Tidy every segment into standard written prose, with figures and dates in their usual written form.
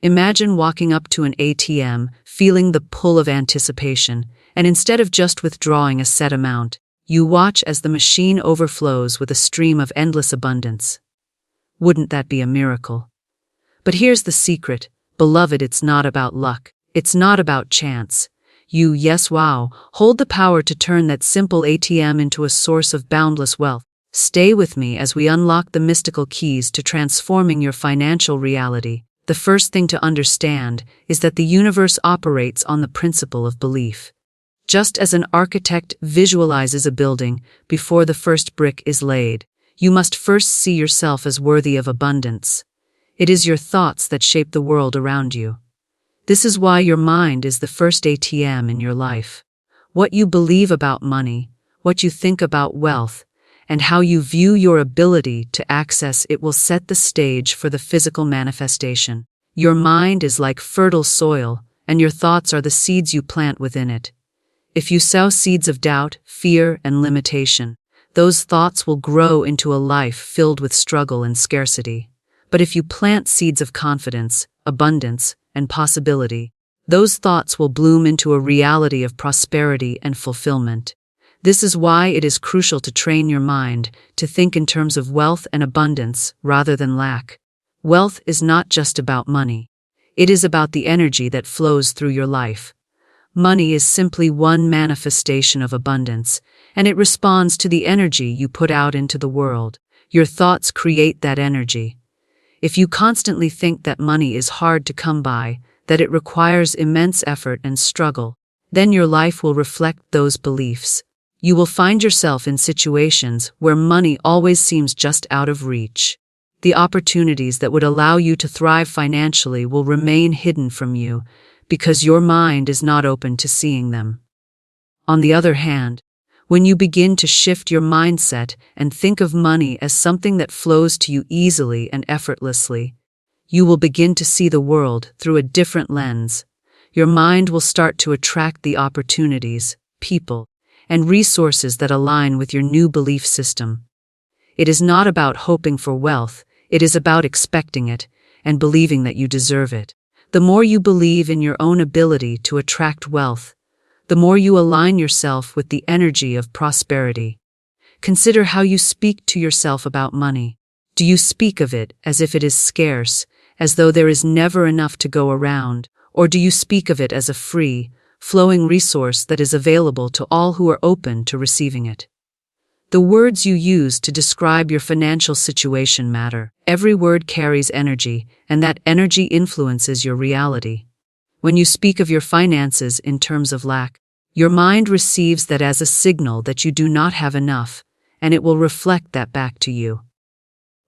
Imagine walking up to an ATM, feeling the pull of anticipation, and instead of just withdrawing a set amount, you watch as the machine overflows with a stream of endless abundance. Wouldn't that be a miracle? But here's the secret, beloved, it's not about luck. It's not about chance. You, yes, wow, hold the power to turn that simple ATM into a source of boundless wealth. Stay with me as we unlock the mystical keys to transforming your financial reality. The first thing to understand is that the universe operates on the principle of belief. Just as an architect visualizes a building before the first brick is laid, you must first see yourself as worthy of abundance. It is your thoughts that shape the world around you. This is why your mind is the first ATM in your life. What you believe about money, what you think about wealth, and how you view your ability to access it will set the stage for the physical manifestation. Your mind is like fertile soil, and your thoughts are the seeds you plant within it. If you sow seeds of doubt, fear, and limitation, those thoughts will grow into a life filled with struggle and scarcity. But if you plant seeds of confidence, abundance, and possibility, those thoughts will bloom into a reality of prosperity and fulfillment. This is why it is crucial to train your mind to think in terms of wealth and abundance rather than lack. Wealth is not just about money. It is about the energy that flows through your life. Money is simply one manifestation of abundance, and it responds to the energy you put out into the world. Your thoughts create that energy. If you constantly think that money is hard to come by, that it requires immense effort and struggle, then your life will reflect those beliefs. You will find yourself in situations where money always seems just out of reach. The opportunities that would allow you to thrive financially will remain hidden from you because your mind is not open to seeing them. On the other hand, when you begin to shift your mindset and think of money as something that flows to you easily and effortlessly, you will begin to see the world through a different lens. Your mind will start to attract the opportunities, people, and resources that align with your new belief system. It is not about hoping for wealth, it is about expecting it and believing that you deserve it. The more you believe in your own ability to attract wealth, the more you align yourself with the energy of prosperity. Consider how you speak to yourself about money. Do you speak of it as if it is scarce, as though there is never enough to go around, or do you speak of it as a free, flowing resource that is available to all who are open to receiving it? The words you use to describe your financial situation matter. Every word carries energy, and that energy influences your reality. When you speak of your finances in terms of lack, your mind receives that as a signal that you do not have enough, and it will reflect that back to you.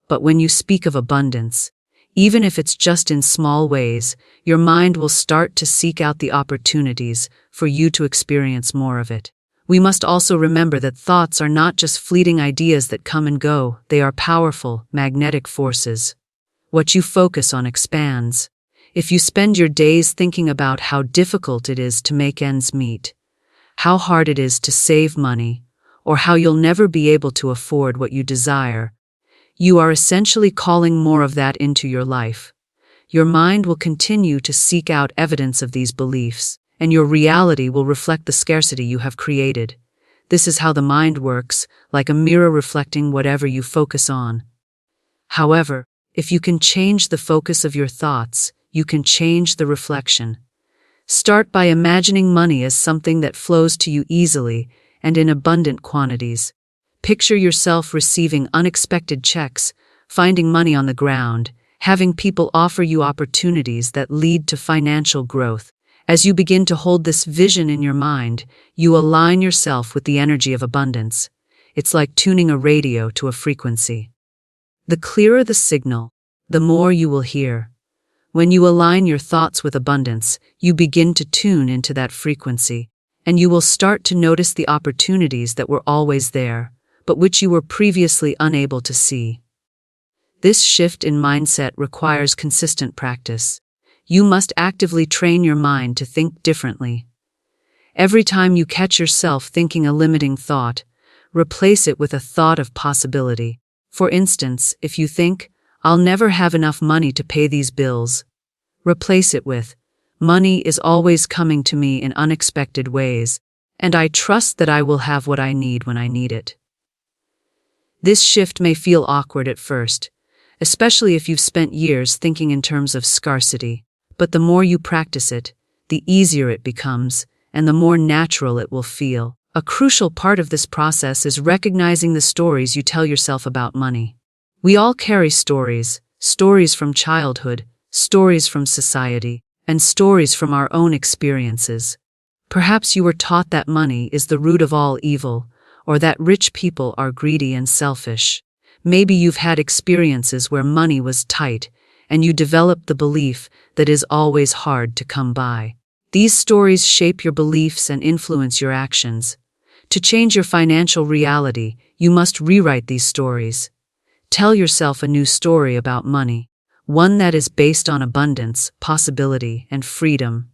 But when you speak of abundance, even if it's just in small ways, your mind will start to seek out the opportunities for you to experience more of it. We must also remember that thoughts are not just fleeting ideas that come and go, they are powerful, magnetic forces. What you focus on expands. If you spend your days thinking about how difficult it is to make ends meet, how hard it is to save money, or how you'll never be able to afford what you desire, you are essentially calling more of that into your life. Your mind will continue to seek out evidence of these beliefs, and your reality will reflect the scarcity you have created. This is how the mind works, like a mirror reflecting whatever you focus on. However, if you can change the focus of your thoughts, you can change the reflection. Start by imagining money as something that flows to you easily and in abundant quantities. Picture yourself receiving unexpected checks, finding money on the ground, having people offer you opportunities that lead to financial growth. As you begin to hold this vision in your mind, you align yourself with the energy of abundance. It's like tuning a radio to a frequency. The clearer the signal, the more you will hear. When you align your thoughts with abundance, you begin to tune into that frequency, and you will start to notice the opportunities that were always there, but which you were previously unable to see. This shift in mindset requires consistent practice. You must actively train your mind to think differently. Every time you catch yourself thinking a limiting thought, replace it with a thought of possibility. For instance, if you think, "I'll never have enough money to pay these bills," Replace it with, "Money is always coming to me in unexpected ways, and I trust that I will have what I need when I need it." This shift may feel awkward at first, especially if you've spent years thinking in terms of scarcity, but the more you practice it, the easier it becomes, and the more natural it will feel. A crucial part of this process is recognizing the stories you tell yourself about money. We all carry stories, stories from childhood, stories from society, and stories from our own experiences. Perhaps you were taught that money is the root of all evil, or that rich people are greedy and selfish. Maybe you've had experiences where money was tight, and you developed the belief that it is always hard to come by. These stories shape your beliefs and influence your actions. To change your financial reality, you must rewrite these stories. Tell yourself a new story about money, one that is based on abundance, possibility, and freedom.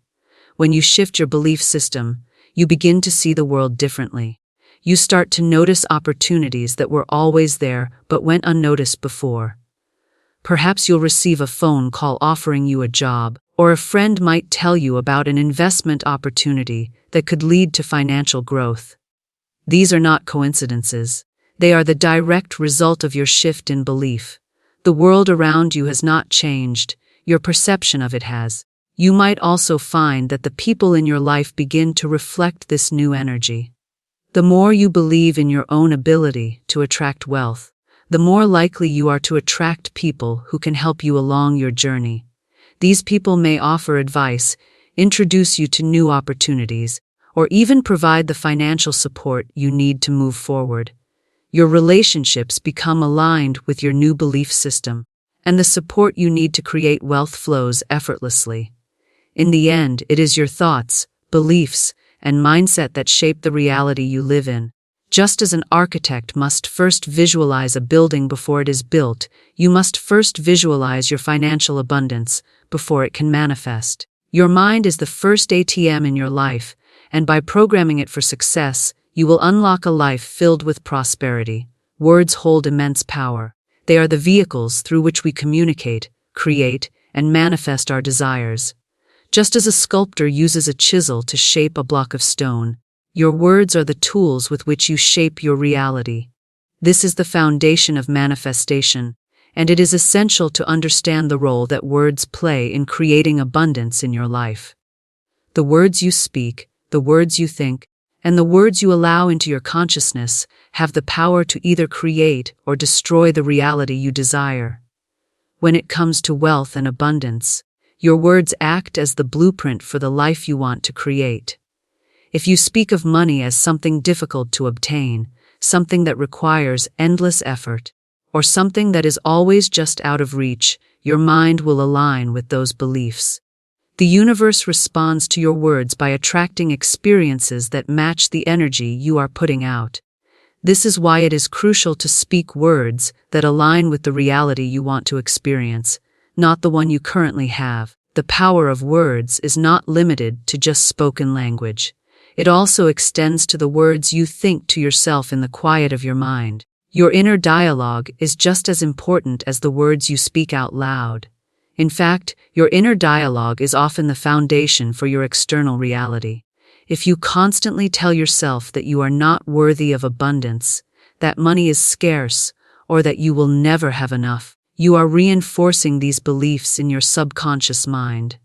When you shift your belief system, you begin to see the world differently. You start to notice opportunities that were always there but went unnoticed before. Perhaps you'll receive a phone call offering you a job, or a friend might tell you about an investment opportunity that could lead to financial growth. These are not coincidences. They are the direct result of your shift in belief. The world around you has not changed, your perception of it has. You might also find that the people in your life begin to reflect this new energy. The more you believe in your own ability to attract wealth, the more likely you are to attract people who can help you along your journey. These people may offer advice, introduce you to new opportunities, or even provide the financial support you need to move forward. Your relationships become aligned with your new belief system, and the support you need to create wealth flows effortlessly. In the end, it is your thoughts, beliefs, and mindset that shape the reality you live in. Just as an architect must first visualize a building before it is built, you must first visualize your financial abundance before it can manifest. Your mind is the first ATM in your life, and by programming it for success, you will unlock a life filled with prosperity. Words hold immense power. They are the vehicles through which we communicate, create, and manifest our desires. Just as a sculptor uses a chisel to shape a block of stone, your words are the tools with which you shape your reality. This is the foundation of manifestation, and it is essential to understand the role that words play in creating abundance in your life. The words you speak, the words you think, and the words you allow into your consciousness have the power to either create or destroy the reality you desire. When it comes to wealth and abundance, your words act as the blueprint for the life you want to create. If you speak of money as something difficult to obtain, something that requires endless effort, or something that is always just out of reach, your mind will align with those beliefs. The universe responds to your words by attracting experiences that match the energy you are putting out. This is why it is crucial to speak words that align with the reality you want to experience, not the one you currently have. The power of words is not limited to just spoken language. It also extends to the words you think to yourself in the quiet of your mind. Your inner dialogue is just as important as the words you speak out loud. In fact, your inner dialogue is often the foundation for your external reality. If you constantly tell yourself that you are not worthy of abundance, that money is scarce, or that you will never have enough, you are reinforcing these beliefs in your subconscious mind.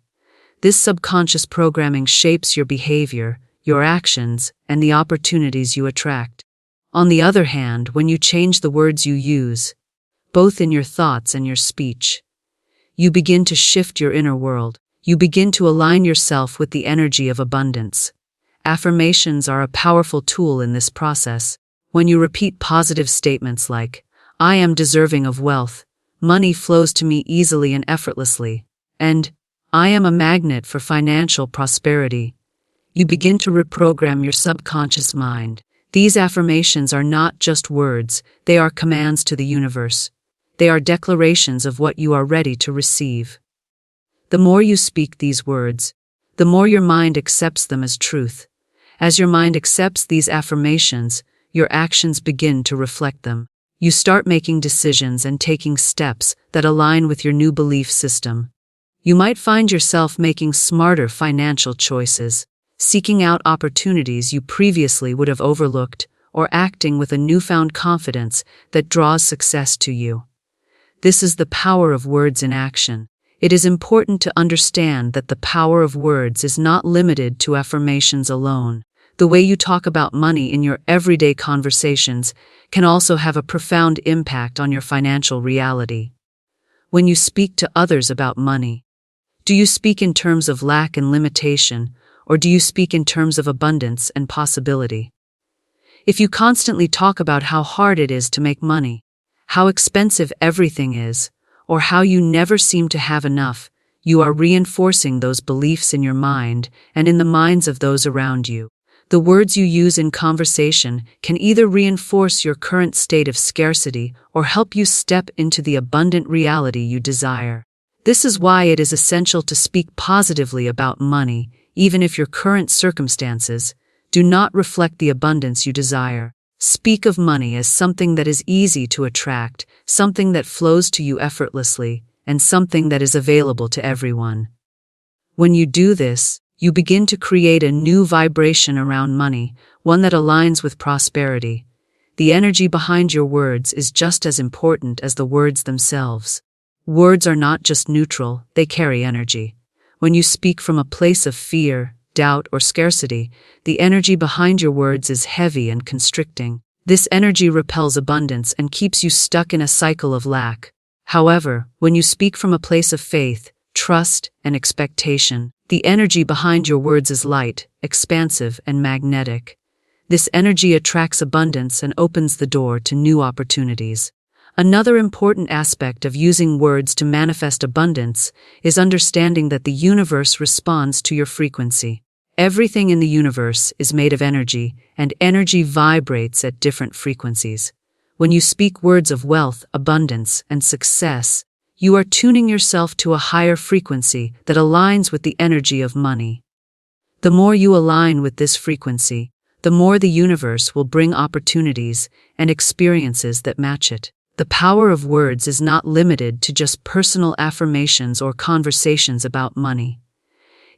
This subconscious programming shapes your behavior, your actions, and the opportunities you attract. On the other hand, when you change the words you use, both in your thoughts and your speech, you begin to shift your inner world. You begin to align yourself with the energy of abundance. Affirmations are a powerful tool in this process. When you repeat positive statements like, "I am deserving of wealth," "Money flows to me easily and effortlessly," and "I am a magnet for financial prosperity," you begin to reprogram your subconscious mind. These affirmations are not just words, they are commands to the universe. They are declarations of what you are ready to receive. The more you speak these words, the more your mind accepts them as truth. As your mind accepts these affirmations, your actions begin to reflect them. You start making decisions and taking steps that align with your new belief system. You might find yourself making smarter financial choices, seeking out opportunities you previously would have overlooked, or acting with a newfound confidence that draws success to you. This is the power of words in action. It is important to understand that the power of words is not limited to affirmations alone. The way you talk about money in your everyday conversations can also have a profound impact on your financial reality. When you speak to others about money, do you speak in terms of lack and limitation, or do you speak in terms of abundance and possibility? If you constantly talk about how hard it is to make money, how expensive everything is, or how you never seem to have enough, you are reinforcing those beliefs in your mind and in the minds of those around you. The words you use in conversation can either reinforce your current state of scarcity or help you step into the abundant reality you desire. This is why it is essential to speak positively about money, even if your current circumstances do not reflect the abundance you desire. Speak of money as something that is easy to attract, something that flows to you effortlessly, and something that is available to everyone. When you do this, you begin to create a new vibration around money, one that aligns with prosperity. The energy behind your words is just as important as the words themselves. Words are not just neutral, they carry energy. When you speak from a place of fear, doubt, or scarcity, the energy behind your words is heavy and constricting. This energy repels abundance and keeps you stuck in a cycle of lack. However, when you speak from a place of faith, trust, and expectation, the energy behind your words is light, expansive, and magnetic. This energy attracts abundance and opens the door to new opportunities. Another important aspect of using words to manifest abundance is understanding that the universe responds to your frequency. Everything in the universe is made of energy, and energy vibrates at different frequencies. When you speak words of wealth, abundance, and success, you are tuning yourself to a higher frequency that aligns with the energy of money. The more you align with this frequency, the more the universe will bring opportunities and experiences that match it. The power of words is not limited to just personal affirmations or conversations about money.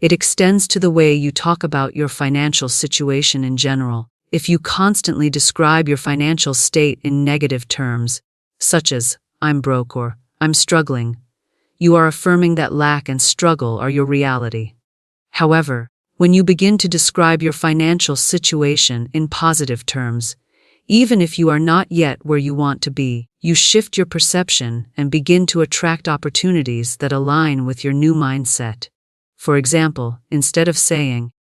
It extends to the way you talk about your financial situation in general. If you constantly describe your financial state in negative terms, such as, "I'm broke" or "I'm struggling," you are affirming that lack and struggle are your reality. However, when you begin to describe your financial situation in positive terms, even if you are not yet where you want to be, you shift your perception and begin to attract opportunities that align with your new mindset. For example, instead of saying,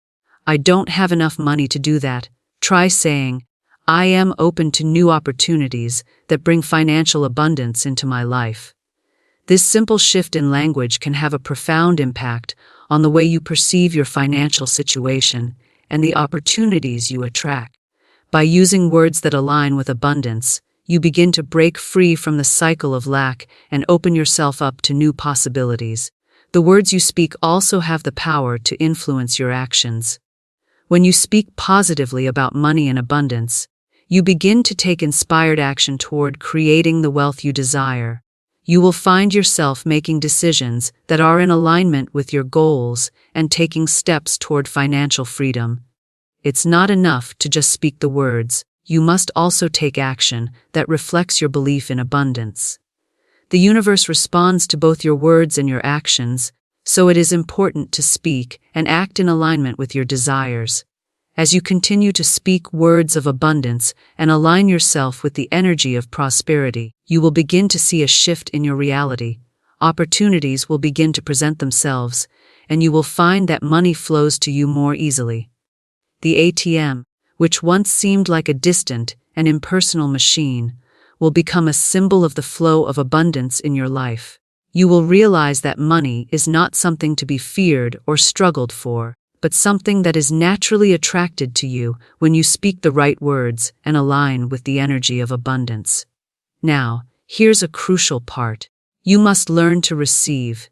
"I don't have enough money to do that," try saying, "I am open to new opportunities that bring financial abundance into my life." This simple shift in language can have a profound impact on the way you perceive your financial situation and the opportunities you attract. By using words that align with abundance, you begin to break free from the cycle of lack and open yourself up to new possibilities. The words you speak also have the power to influence your actions. When you speak positively about money and abundance, you begin to take inspired action toward creating the wealth you desire. You will find yourself making decisions that are in alignment with your goals and taking steps toward financial freedom. It's not enough to just speak the words, you must also take action that reflects your belief in abundance. The universe responds to both your words and your actions, so it is important to speak and act in alignment with your desires. As you continue to speak words of abundance and align yourself with the energy of prosperity, you will begin to see a shift in your reality. Opportunities will begin to present themselves, and you will find that money flows to you more easily. The ATM, which once seemed like a distant and impersonal machine, will become a symbol of the flow of abundance in your life. You will realize that money is not something to be feared or struggled for, but something that is naturally attracted to you when you speak the right words and align with the energy of abundance. Now, here's a crucial part. You must learn to receive.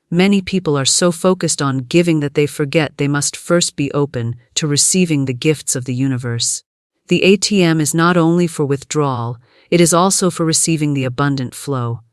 Many people are so focused on giving that they forget they must first be open to receiving the gifts of the universe. The ATM is not only for withdrawal, it is also for receiving the abundant flow.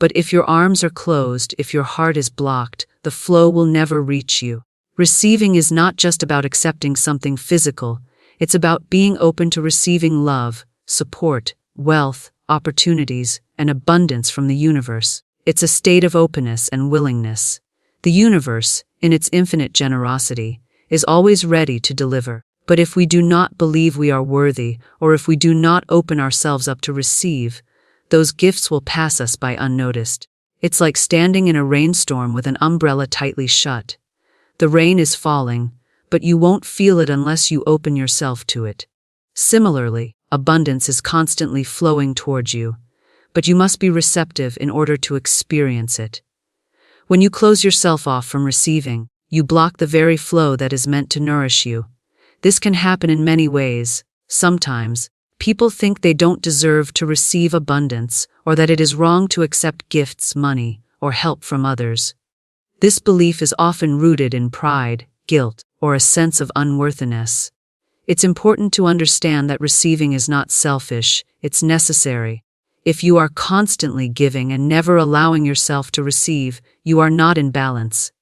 But if your arms are closed, if your heart is blocked, the flow will never reach you. Receiving is not just about accepting something physical, it's about being open to receiving love, support, wealth, opportunities, and abundance from the universe. It's a state of openness and willingness. The universe, in its infinite generosity, is always ready to deliver. But if we do not believe we are worthy, or if we do not open ourselves up to receive, those gifts will pass us by unnoticed. It's like standing in a rainstorm with an umbrella tightly shut. The rain is falling, but you won't feel it unless you open yourself to it. Similarly, abundance is constantly flowing towards you, but you must be receptive in order to experience it. When you close yourself off from receiving, you block the very flow that is meant to nourish you. This can happen in many ways. Sometimes, people think they don't deserve to receive abundance, or that it is wrong to accept gifts, money, or help from others. This belief is often rooted in pride, guilt, or a sense of unworthiness. It's important to understand that receiving is not selfish, it's necessary. If you are constantly giving and never allowing yourself to receive, you are not in balance.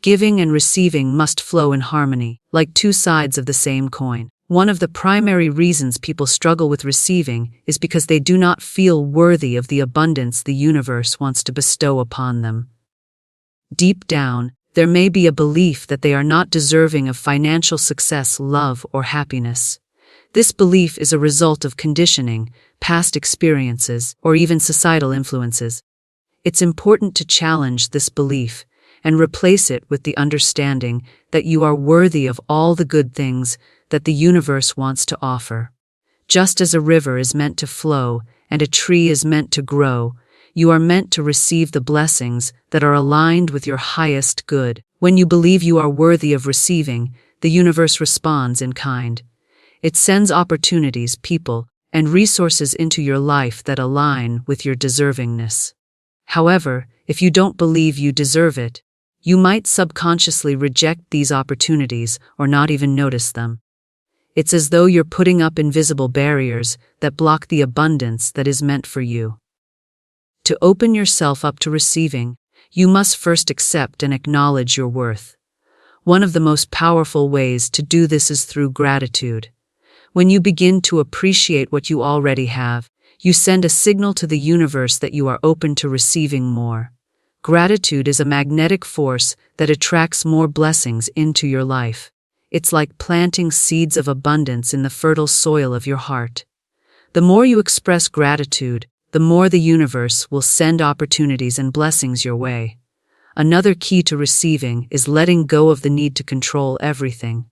Giving and receiving must flow in harmony, like two sides of the same coin. One of the primary reasons people struggle with receiving is because they do not feel worthy of the abundance the universe wants to bestow upon them. Deep down, there may be a belief that they are not deserving of financial success, love, or happiness. This belief is a result of conditioning, past experiences, or even societal influences. It's important to challenge this belief and replace it with the understanding that you are worthy of all the good things that the universe wants to offer. Just as a river is meant to flow and a tree is meant to grow, you are meant to receive the blessings that are aligned with your highest good. When you believe you are worthy of receiving, the universe responds in kind. It sends opportunities, people, and resources into your life that align with your deservingness. However, if you don't believe you deserve it, you might subconsciously reject these opportunities or not even notice them. It's as though you're putting up invisible barriers that block the abundance that is meant for you. To open yourself up to receiving, you must first accept and acknowledge your worth. One of the most powerful ways to do this is through gratitude. When you begin to appreciate what you already have, you send a signal to the universe that you are open to receiving more. Gratitude is a magnetic force that attracts more blessings into your life. It's like planting seeds of abundance in the fertile soil of your heart. The more you express gratitude, the more the universe will send opportunities and blessings your way. Another key to receiving is letting go of the need to control everything.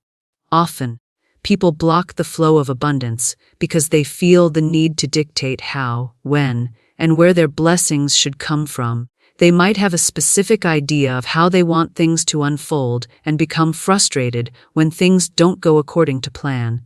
Often, people block the flow of abundance because they feel the need to dictate how, when, and where their blessings should come from. They might have a specific idea of how they want things to unfold and become frustrated when things don't go according to plan.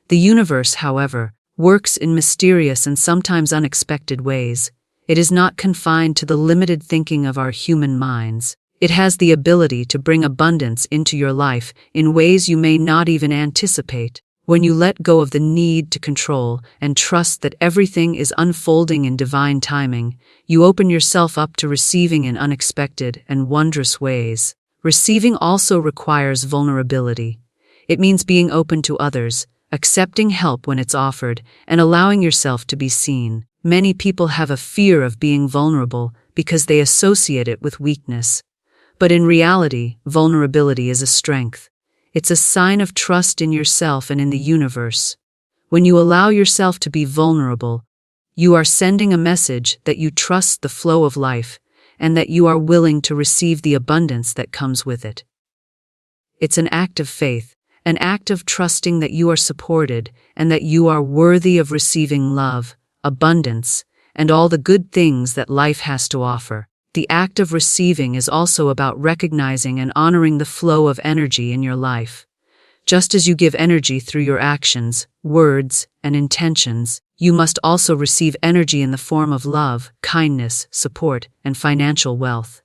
The universe, however, works in mysterious and sometimes unexpected ways. It is not confined to the limited thinking of our human minds. It has the ability to bring abundance into your life in ways you may not even anticipate. When you let go of the need to control and trust that everything is unfolding in divine timing, you open yourself up to receiving in unexpected and wondrous ways. Receiving also requires vulnerability. It means being open to others, accepting help when it's offered, and allowing yourself to be seen. Many people have a fear of being vulnerable because they associate it with weakness. But in reality, vulnerability is a strength. It's a sign of trust in yourself and in the universe. When you allow yourself to be vulnerable, you are sending a message that you trust the flow of life and that you are willing to receive the abundance that comes with it. It's an act of faith, an act of trusting that you are supported and that you are worthy of receiving love, abundance, and all the good things that life has to offer. The act of receiving is also about recognizing and honoring the flow of energy in your life. Just as you give energy through your actions, words, and intentions, you must also receive energy in the form of love, kindness, support, and financial wealth.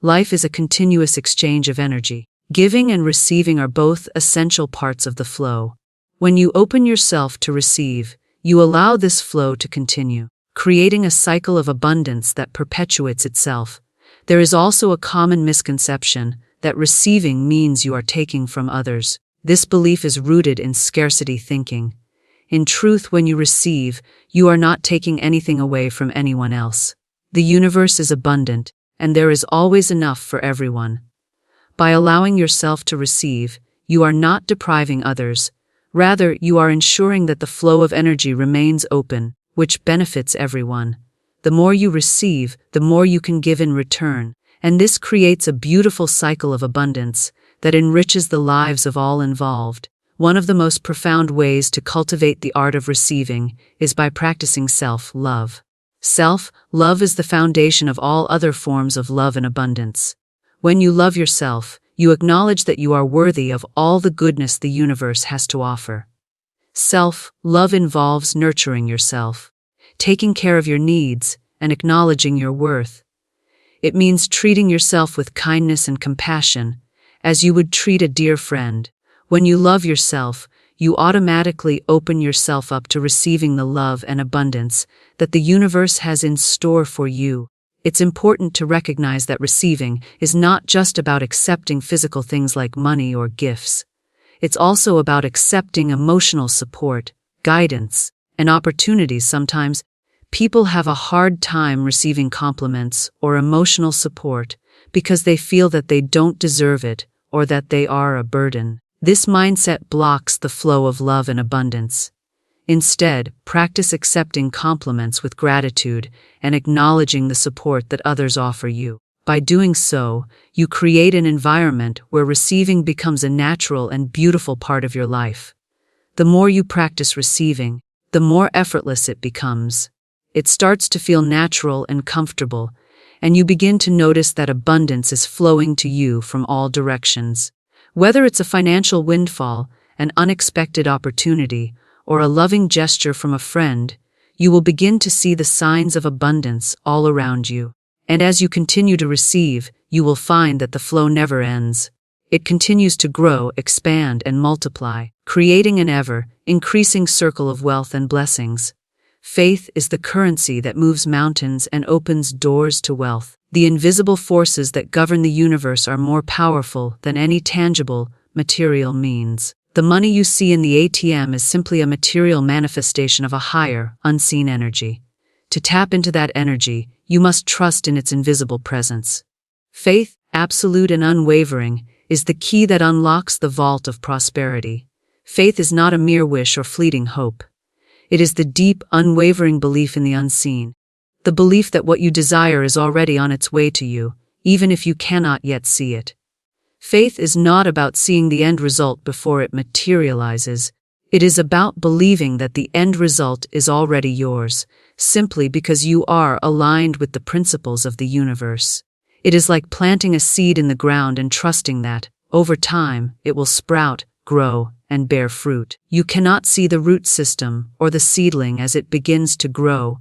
Life is a continuous exchange of energy. Giving and receiving are both essential parts of the flow. When you open yourself to receive, you allow this flow to continue. creating a cycle of abundance that perpetuates itself. There is also a common misconception that receiving means you are taking from others. This belief is rooted in scarcity thinking. In truth, when you receive, you are not taking anything away from anyone else. The universe is abundant, and there is always enough for everyone. By allowing yourself to receive, you are not depriving others. Rather, you are ensuring that the flow of energy remains open, which benefits everyone. The more you receive, the more you can give in return, and this creates a beautiful cycle of abundance that enriches the lives of all involved. One of the most profound ways to cultivate the art of receiving is by practicing self-love. Self-love is the foundation of all other forms of love and abundance. When you love yourself, you acknowledge that you are worthy of all the goodness the universe has to offer. Self-love involves nurturing yourself, taking care of your needs, and acknowledging your worth. It means treating yourself with kindness and compassion, as you would treat a dear friend. When you love yourself, you automatically open yourself up to receiving the love and abundance that the universe has in store for you. It's important to recognize that receiving is not just about accepting physical things like money or gifts. It's also about accepting emotional support, guidance, and opportunities. Sometimes, people have a hard time receiving compliments or emotional support because they feel that they don't deserve it or that they are a burden. This mindset blocks the flow of love and abundance. Instead, practice accepting compliments with gratitude and acknowledging the support that others offer you. By doing so, you create an environment where receiving becomes a natural and beautiful part of your life. The more you practice receiving, the more effortless it becomes. It starts to feel natural and comfortable, and you begin to notice that abundance is flowing to you from all directions. Whether it's a financial windfall, an unexpected opportunity, or a loving gesture from a friend, you will begin to see the signs of abundance all around you. And as you continue to receive, you will find that the flow never ends. It continues to grow, expand, and multiply, creating an ever-increasing circle of wealth and blessings. Faith is the currency that moves mountains and opens doors to wealth. The invisible forces that govern the universe are more powerful than any tangible, material means. The money you see in the ATM is simply a material manifestation of a higher, unseen energy. To tap into that energy, you must trust in its invisible presence. Faith, absolute and unwavering, is the key that unlocks the vault of prosperity. Faith is not a mere wish or fleeting hope. It is the deep, unwavering belief in the unseen. The belief that what you desire is already on its way to you, even if you cannot yet see it. Faith is not about seeing the end result before it materializes. It is about believing that the end result is already yours, simply because you are aligned with the principles of the universe. It is like planting a seed in the ground and trusting that, over time, it will sprout, grow, and bear fruit. You cannot see the root system or the seedling as it begins to grow,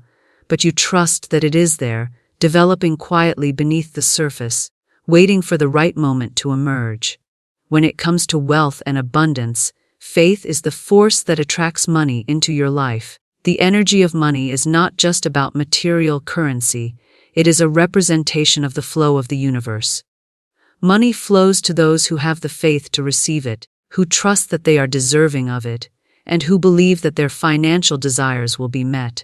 but you trust that it is there, developing quietly beneath the surface, waiting for the right moment to emerge. When it comes to wealth and abundance, faith is the force that attracts money into your life. The energy of money is not just about material currency, it is a representation of the flow of the universe. Money flows to those who have the faith to receive it, who trust that they are deserving of it, and who believe that their financial desires will be met.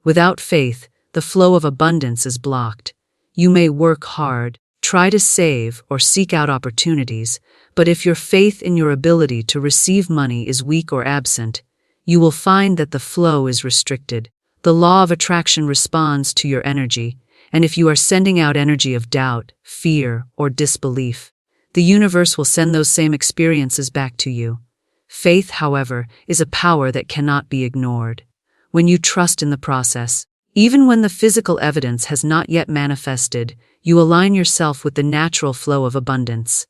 Without faith, the flow of abundance is blocked. You may work hard, try to save, or seek out opportunities, but if your faith in your ability to receive money is weak or absent, you will find that the flow is restricted. The law of attraction responds to your energy, and if you are sending out energy of doubt, fear, or disbelief, the universe will send those same experiences back to you. Faith, however, is a power that cannot be ignored. When you trust in the process, even when the physical evidence has not yet manifested, you align yourself with the natural flow of abundance.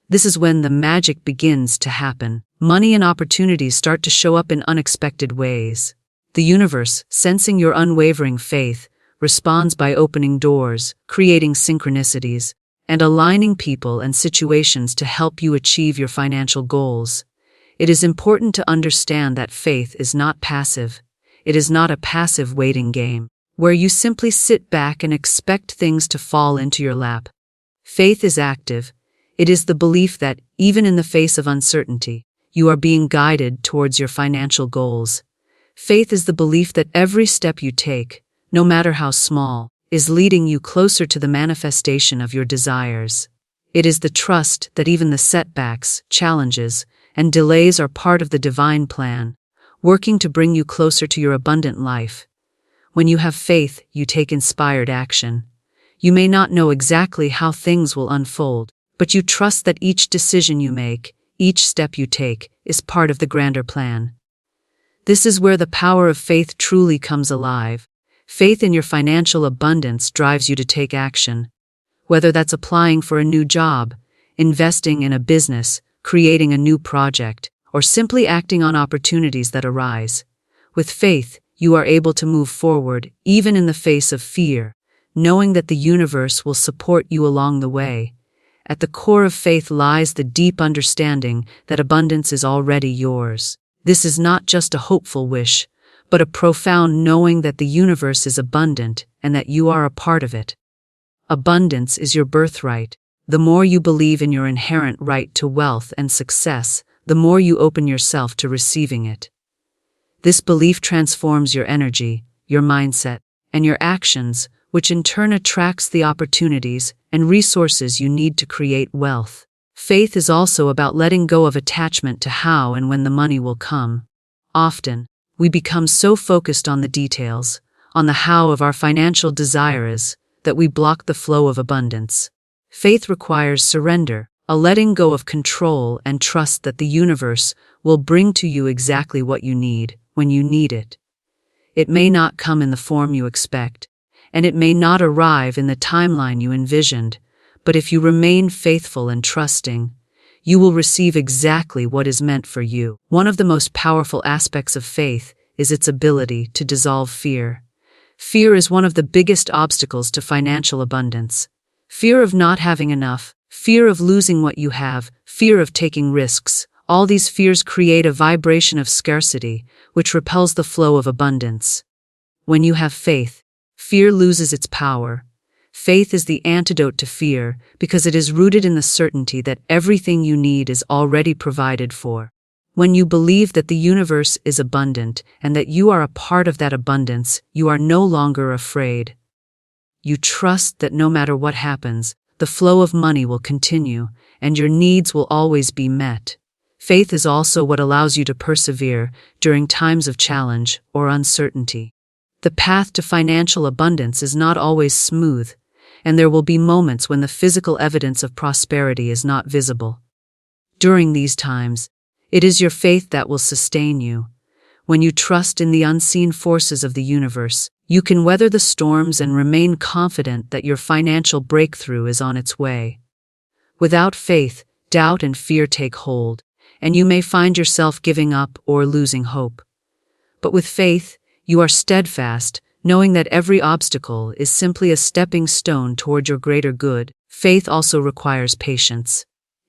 This is when the magic begins to happen. Money and opportunities start to show up in unexpected ways. The universe, sensing your unwavering faith, responds by opening doors, creating synchronicities, and aligning people and situations to help you achieve your financial goals. It is important to understand that faith is not passive. It is not a passive waiting game, where you simply sit back and expect things to fall into your lap. Faith is active. It is the belief that, even in the face of uncertainty, you are being guided towards your financial goals. Faith is the belief that every step you take, no matter how small, is leading you closer to the manifestation of your desires. It is the trust that even the setbacks, challenges, and delays are part of the divine plan, working to bring you closer to your abundant life. When you have faith, you take inspired action. You may not know exactly how things will unfold, but you trust that each decision you make, each step you take, is part of the grander plan. This is where the power of faith truly comes alive. Faith in your financial abundance drives you to take action. Whether that's applying for a new job, investing in a business, creating a new project, or simply acting on opportunities that arise. With faith, you are able to move forward, even in the face of fear, knowing that the universe will support you along the way. At the core of faith lies the deep understanding that abundance is already yours. This is not just a hopeful wish, but a profound knowing that the universe is abundant and that you are a part of it. Abundance is your birthright. The more you believe in your inherent right to wealth and success, the more you open yourself to receiving it. This belief transforms your energy, your mindset, and your actions, which in turn attracts the opportunities and resources you need to create wealth. Faith is also about letting go of attachment to how and when the money will come. Often, we become so focused on the details, on the how of our financial desires, that we block the flow of abundance. Faith requires surrender, a letting go of control and trust that the universe will bring to you exactly what you need, when you need it. It may not come in the form you expect, and it may not arrive in the timeline you envisioned, but if you remain faithful and trusting, you will receive exactly what is meant for you. One of the most powerful aspects of faith is its ability to dissolve fear. Fear is one of the biggest obstacles to financial abundance. Fear of not having enough, fear of losing what you have, fear of taking risks. All these fears create a vibration of scarcity, which repels the flow of abundance. When you have faith, fear loses its power. Faith is the antidote to fear because it is rooted in the certainty that everything you need is already provided for. When you believe that the universe is abundant and that you are a part of that abundance, you are no longer afraid. You trust that no matter what happens, the flow of money will continue and your needs will always be met. Faith is also what allows you to persevere during times of challenge or uncertainty. The path to financial abundance is not always smooth, and there will be moments when the physical evidence of prosperity is not visible. During these times, it is your faith that will sustain you. When you trust in the unseen forces of the universe, you can weather the storms and remain confident that your financial breakthrough is on its way. Without faith, doubt and fear take hold, and you may find yourself giving up or losing hope. But with faith, you are steadfast, knowing that every obstacle is simply a stepping stone toward your greater good. Faith also requires patience.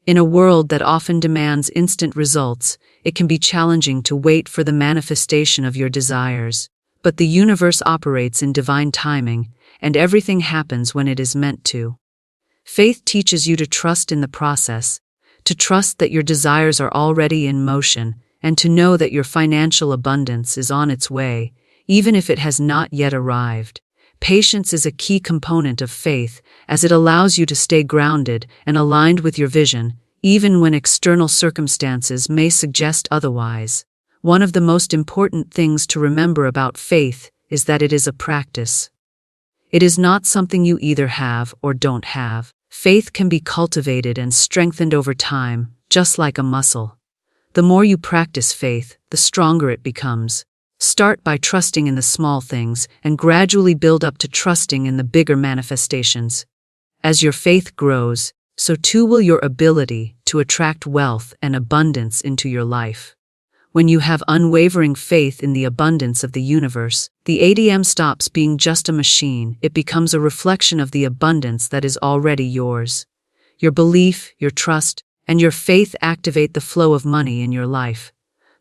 In a world that often demands instant results, it can be challenging to wait for the manifestation of your desires. But the universe operates in divine timing, and everything happens when it is meant to. Faith teaches you to trust in the process, to trust that your desires are already in motion, and to know that your financial abundance is on its way, even if it has not yet arrived. Patience is a key component of faith, as it allows you to stay grounded and aligned with your vision, even when external circumstances may suggest otherwise. One of the most important things to remember about faith is that it is a practice. It is not something you either have or don't have. Faith can be cultivated and strengthened over time, just like a muscle. The more you practice faith, the stronger it becomes. Start by trusting in the small things and gradually build up to trusting in the bigger manifestations. As your faith grows, so too will your ability to attract wealth and abundance into your life. When you have unwavering faith in the abundance of the universe, the ATM stops being just a machine. It becomes a reflection of the abundance that is already yours. Your belief, your trust, and your faith activate the flow of money in your life.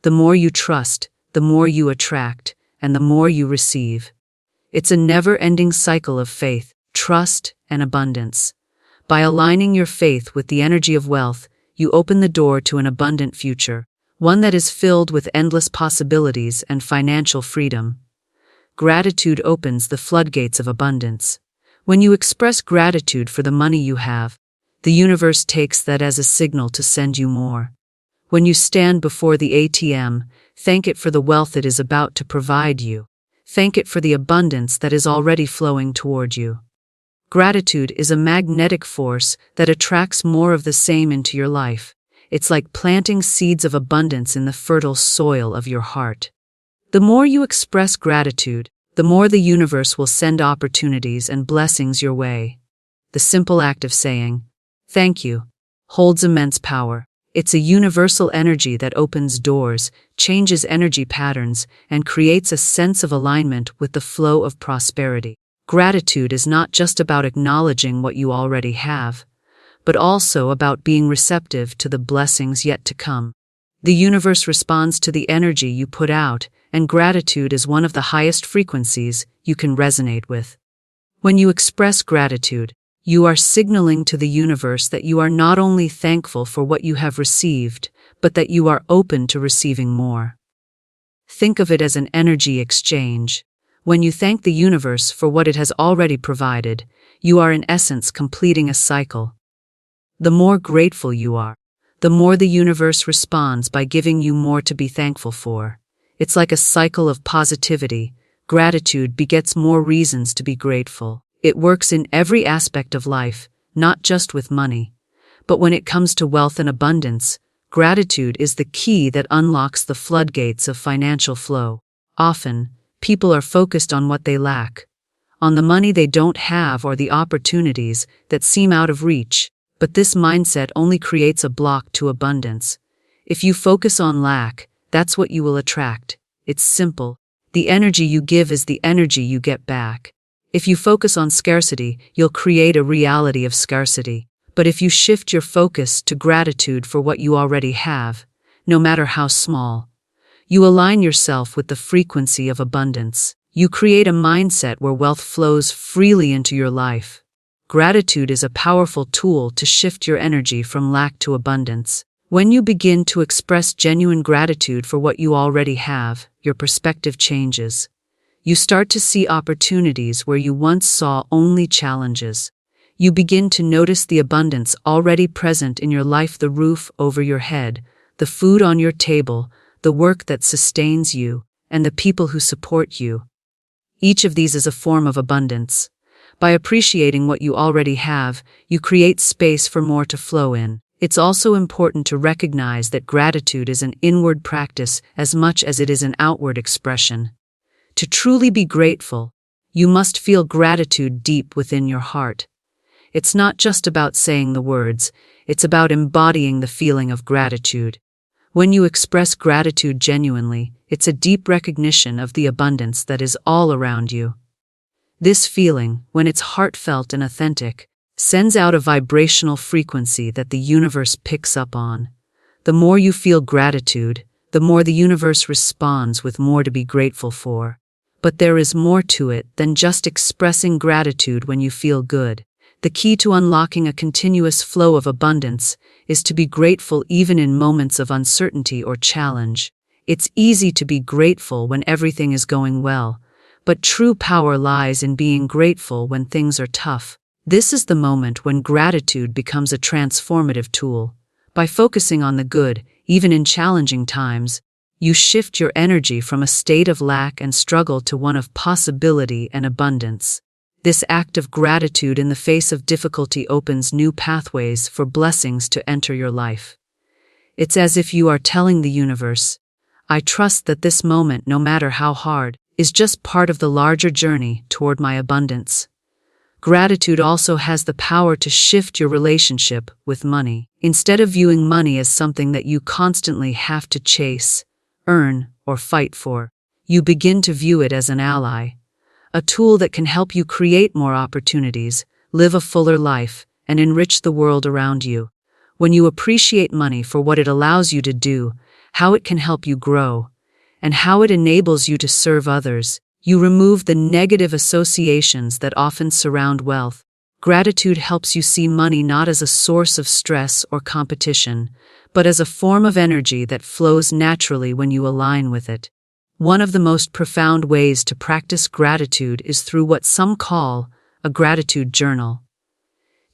The more you trust, the more you attract, and the more you receive. It's a never-ending cycle of faith, trust, and abundance. By aligning your faith with the energy of wealth, you open the door to an abundant future, one that is filled with endless possibilities and financial freedom. Gratitude opens the floodgates of abundance. When you express gratitude for the money you have, the universe takes that as a signal to send you more. When you stand before the ATM, thank it for the wealth it is about to provide you. Thank it for the abundance that is already flowing toward you. Gratitude is a magnetic force that attracts more of the same into your life. It's like planting seeds of abundance in the fertile soil of your heart. The more you express gratitude, the more the universe will send opportunities and blessings your way. The simple act of saying, "Thank you," holds immense power. It's a universal energy that opens doors, changes energy patterns, and creates a sense of alignment with the flow of prosperity. Gratitude is not just about acknowledging what you already have, but also about being receptive to the blessings yet to come. The universe responds to the energy you put out, and gratitude is one of the highest frequencies you can resonate with. When you express gratitude, you are signaling to the universe that you are not only thankful for what you have received, but that you are open to receiving more. Think of it as an energy exchange. When you thank the universe for what it has already provided, you are in essence completing a cycle. The more grateful you are, the more the universe responds by giving you more to be thankful for. It's like a cycle of positivity. Gratitude begets more reasons to be grateful. It works in every aspect of life, not just with money. But when it comes to wealth and abundance, gratitude is the key that unlocks the floodgates of financial flow. Often, people are focused on what they lack, on the money they don't have or the opportunities that seem out of reach. But this mindset only creates a block to abundance. If you focus on lack, that's what you will attract. It's simple. The energy you give is the energy you get back. If you focus on scarcity, you'll create a reality of scarcity. But if you shift your focus to gratitude for what you already have, no matter how small, you align yourself with the frequency of abundance. You create a mindset where wealth flows freely into your life. Gratitude is a powerful tool to shift your energy from lack to abundance. When you begin to express genuine gratitude for what you already have, your perspective changes. You start to see opportunities where you once saw only challenges. You begin to notice the abundance already present in your life: the roof over your head, the food on your table, the work that sustains you, and the people who support you. Each of these is a form of abundance. By appreciating what you already have, you create space for more to flow in. It's also important to recognize that gratitude is an inward practice as much as it is an outward expression. To truly be grateful, you must feel gratitude deep within your heart. It's not just about saying the words, it's about embodying the feeling of gratitude. When you express gratitude genuinely, it's a deep recognition of the abundance that is all around you. This feeling, when it's heartfelt and authentic, sends out a vibrational frequency that the universe picks up on. The more you feel gratitude, the more the universe responds with more to be grateful for. But there is more to it than just expressing gratitude when you feel good. The key to unlocking a continuous flow of abundance is to be grateful even in moments of uncertainty or challenge. It's easy to be grateful when everything is going well, but true power lies in being grateful when things are tough. This is the moment when gratitude becomes a transformative tool. By focusing on the good, even in challenging times, you shift your energy from a state of lack and struggle to one of possibility and abundance. This act of gratitude in the face of difficulty opens new pathways for blessings to enter your life. It's as if you are telling the universe, "I trust that this moment, no matter how hard, is just part of the larger journey toward my abundance." Gratitude also has the power to shift your relationship with money. Instead of viewing money as something that you constantly have to chase, earn, or fight for, you begin to view it as an ally, a tool that can help you create more opportunities, live a fuller life, and enrich the world around you. When you appreciate money for what it allows you to do, how it can help you grow, and how it enables you to serve others. You remove the negative associations that often surround wealth. Gratitude helps you see money not as a source of stress or competition, but as a form of energy that flows naturally when you align with it. One of the most profound ways to practice gratitude is through what some call a gratitude journal.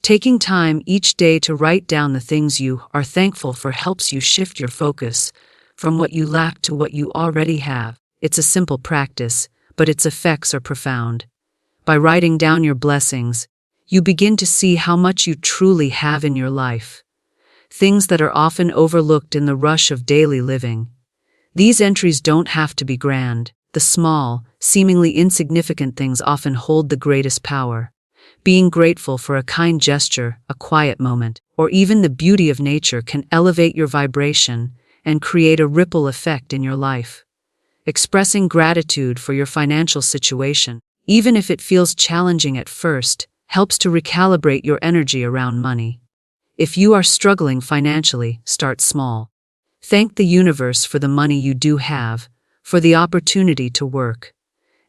Taking time each day to write down the things you are thankful for helps you shift your focus from what you lack to what you already have. It's a simple practice, but its effects are profound. By writing down your blessings, you begin to see how much you truly have in your life, things that are often overlooked in the rush of daily living. These entries don't have to be grand. The small, seemingly insignificant things often hold the greatest power. Being grateful for a kind gesture, a quiet moment, or even the beauty of nature can elevate your vibration and create a ripple effect in your life. Expressing gratitude for your financial situation, even if it feels challenging at first, helps to recalibrate your energy around money. If you are struggling financially, start small. Thank the universe for the money you do have, for the opportunity to work,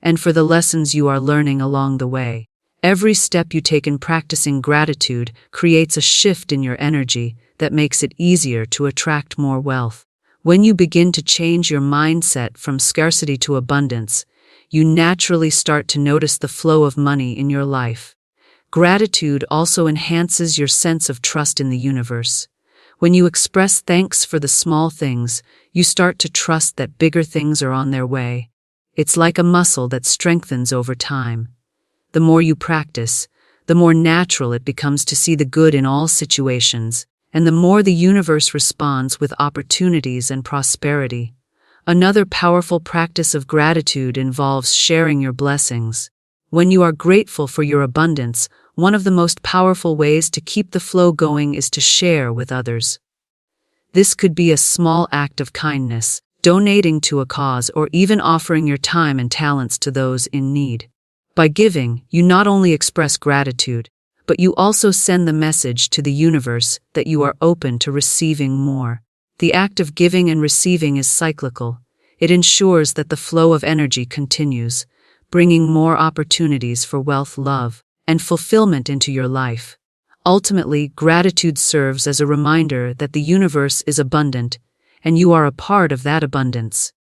and for the lessons you are learning along the way. Every step you take in practicing gratitude creates a shift in your energy that makes it easier to attract more wealth. When you begin to change your mindset from scarcity to abundance, you naturally start to notice the flow of money in your life. Gratitude also enhances your sense of trust in the universe. When you express thanks for the small things, you start to trust that bigger things are on their way. It's like a muscle that strengthens over time. The more you practice, the more natural it becomes to see the good in all situations, and the more the universe responds with opportunities and prosperity. Another powerful practice of gratitude involves sharing your blessings. When you are grateful for your abundance, one of the most powerful ways to keep the flow going is to share with others. This could be a small act of kindness, donating to a cause, or even offering your time and talents to those in need. By giving, you not only express gratitude, but you also send the message to the universe that you are open to receiving more. The act of giving and receiving is cyclical. It ensures that the flow of energy continues, bringing more opportunities for wealth, love, and fulfillment into your life. Ultimately, gratitude serves as a reminder that the universe is abundant, and you are a part of that abundance.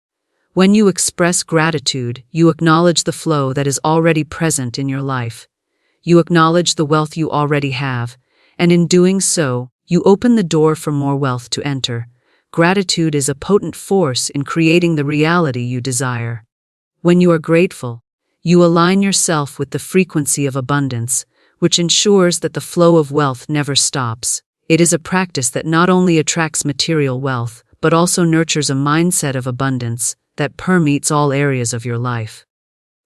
When you express gratitude, you acknowledge the flow that is already present in your life. You acknowledge the wealth you already have, and in doing so, you open the door for more wealth to enter. Gratitude is a potent force in creating the reality you desire. When you are grateful, you align yourself with the frequency of abundance, which ensures that the flow of wealth never stops. It is a practice that not only attracts material wealth, but also nurtures a mindset of abundance that permeates all areas of your life.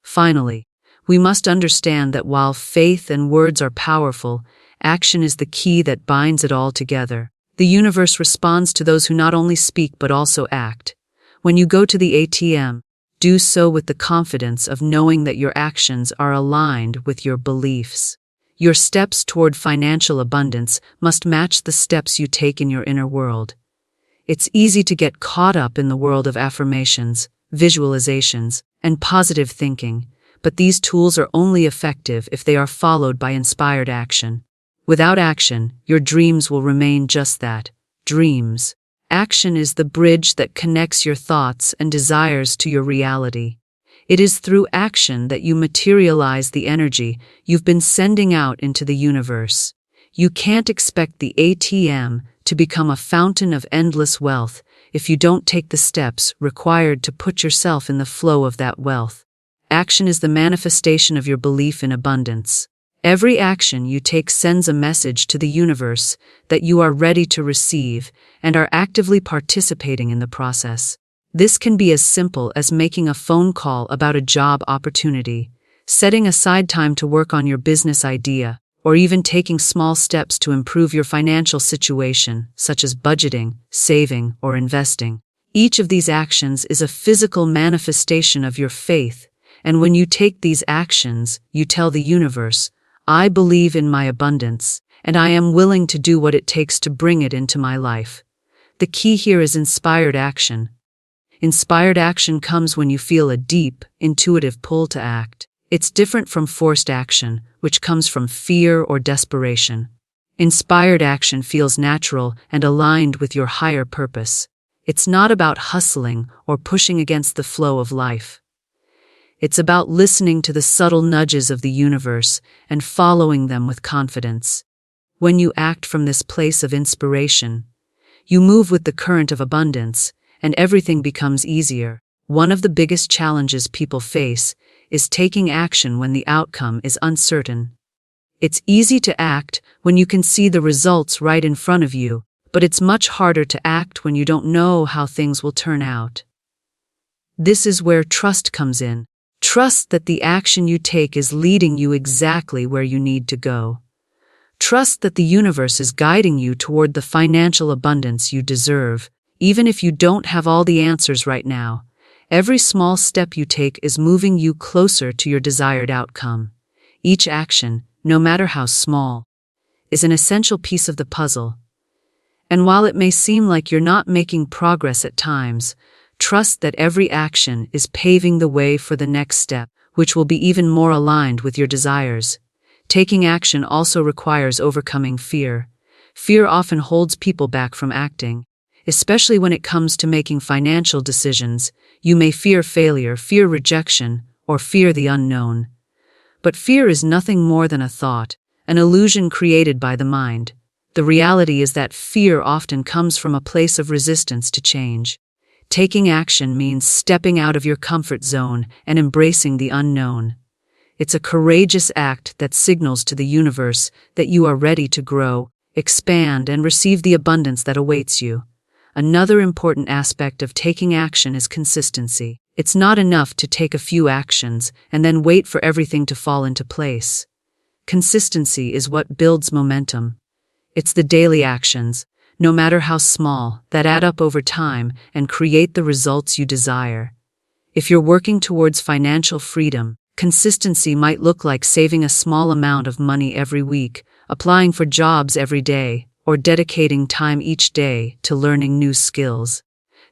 Finally, we must understand that while faith and words are powerful, action is the key that binds it all together. The universe responds to those who not only speak but also act. When you go to the ATM, do so with the confidence of knowing that your actions are aligned with your beliefs. Your steps toward financial abundance must match the steps you take in your inner world. It's easy to get caught up in the world of affirmations, visualizations, and positive thinking, but these tools are only effective if they are followed by inspired action. Without action, your dreams will remain just that, dreams. Action is the bridge that connects your thoughts and desires to your reality. It is through action that you materialize the energy you've been sending out into the universe. You can't expect the ATM to become a fountain of endless wealth if you don't take the steps required to put yourself in the flow of that wealth. Action is the manifestation of your belief in abundance. Every action you take sends a message to the universe that you are ready to receive and are actively participating in the process. This can be as simple as making a phone call about a job opportunity, setting aside time to work on your business idea, or even taking small steps to improve your financial situation, such as budgeting, saving, or investing. Each of these actions is a physical manifestation of your faith, and when you take these actions, you tell the universe, "I believe in my abundance, and I am willing to do what it takes to bring it into my life." The key here is inspired action. Inspired action comes when you feel a deep, intuitive pull to act. It's different from forced action, which comes from fear or desperation. Inspired action feels natural and aligned with your higher purpose. It's not about hustling or pushing against the flow of life. It's about listening to the subtle nudges of the universe and following them with confidence. When you act from this place of inspiration, you move with the current of abundance, and everything becomes easier. One of the biggest challenges people face is taking action when the outcome is uncertain. It's easy to act when you can see the results right in front of you, but it's much harder to act when you don't know how things will turn out. This is where trust comes in. Trust that the action you take is leading you exactly where you need to go. Trust that the universe is guiding you toward the financial abundance you deserve, even if you don't have all the answers right now. Every small step you take is moving you closer to your desired outcome. Each action, no matter how small, is an essential piece of the puzzle. And while it may seem like you're not making progress at times, trust that every action is paving the way for the next step, which will be even more aligned with your desires. Taking action also requires overcoming fear. Fear often holds people back from acting, especially when it comes to making financial decisions. You may fear failure, fear rejection, or fear the unknown. But fear is nothing more than a thought, an illusion created by the mind. The reality is that fear often comes from a place of resistance to change. Taking action means stepping out of your comfort zone and embracing the unknown. It's a courageous act that signals to the universe that you are ready to grow, expand, and receive the abundance that awaits you. Another important aspect of taking action is consistency. It's not enough to take a few actions and then wait for everything to fall into place. Consistency is what builds momentum. It's the daily actions, no matter how small, that add up over time and create the results you desire. If you're working towards financial freedom, consistency might look like saving a small amount of money every week, applying for jobs every day, or dedicating time each day to learning new skills.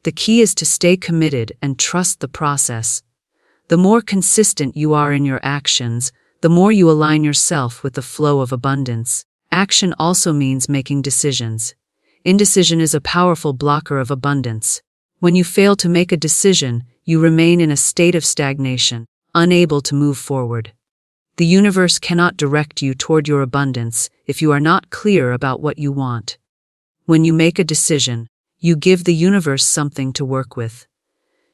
The key is to stay committed and trust the process. The more consistent you are in your actions, the more you align yourself with the flow of abundance. Action also means making decisions. Indecision is a powerful blocker of abundance. When you fail to make a decision, you remain in a state of stagnation, unable to move forward. The universe cannot direct you toward your abundance if you are not clear about what you want. When you make a decision, you give the universe something to work with.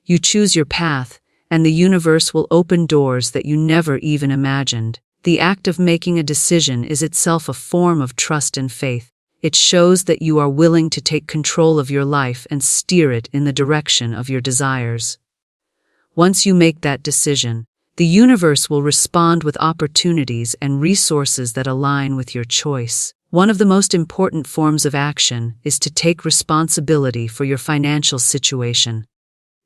You choose your path, and the universe will open doors that you never even imagined. The act of making a decision is itself a form of trust and faith. It shows that you are willing to take control of your life and steer it in the direction of your desires. Once you make that decision, the universe will respond with opportunities and resources that align with your choice. One of the most important forms of action is to take responsibility for your financial situation.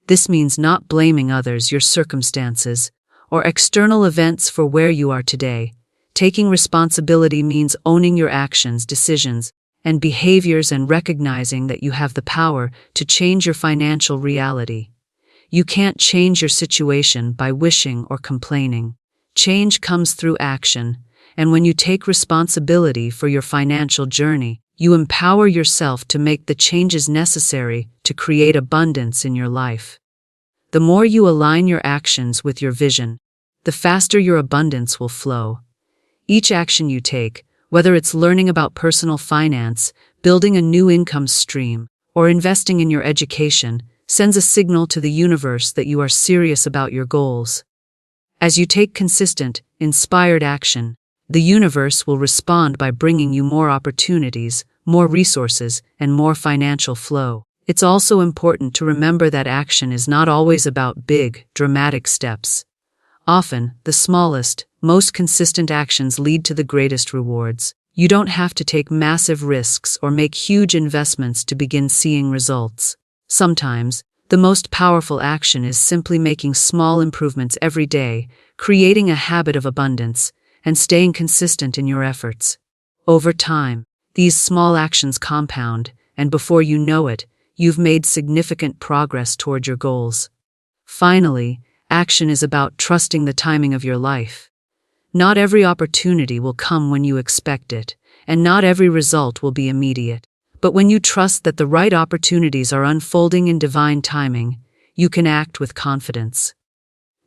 This means not blaming others, your circumstances, or external events for where you are today. Taking responsibility means owning your actions, decisions, and behaviors and recognizing that you have the power to change your financial reality. You can't change your situation by wishing or complaining. Change comes through action, and when you take responsibility for your financial journey, you empower yourself to make the changes necessary to create abundance in your life. The more you align your actions with your vision, the faster your abundance will flow. Each action you take, whether it's learning about personal finance, building a new income stream, or investing in your education, sends a signal to the universe that you are serious about your goals. As you take consistent, inspired action, the universe will respond by bringing you more opportunities, more resources, and more financial flow. It's also important to remember that action is not always about big, dramatic steps. Often, the smallest, most consistent actions lead to the greatest rewards. You don't have to take massive risks or make huge investments to begin seeing results. Sometimes, the most powerful action is simply making small improvements every day, creating a habit of abundance, and staying consistent in your efforts. Over time, these small actions compound, and before you know it, you've made significant progress toward your goals. Finally, action is about trusting the timing of your life. Not every opportunity will come when you expect it, and not every result will be immediate. But when you trust that the right opportunities are unfolding in divine timing, you can act with confidence.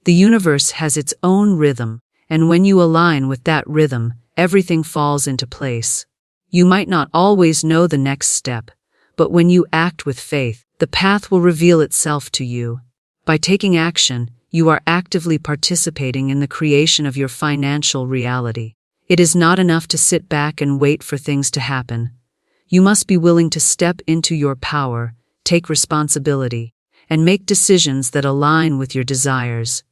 The universe has its own rhythm, and when you align with that rhythm, everything falls into place. You might not always know the next step, but when you act with faith, the path will reveal itself to you. By taking action, you are actively participating in the creation of your financial reality. It is not enough to sit back and wait for things to happen. You must be willing to step into your power, take responsibility, and make decisions that align with your desires.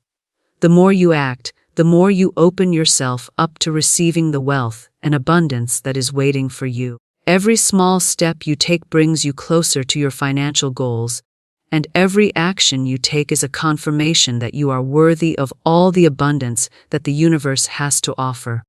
The more you act, the more you open yourself up to receiving the wealth and abundance that is waiting for you. Every small step you take brings you closer to your financial goals, and every action you take is a confirmation that you are worthy of all the abundance that the universe has to offer.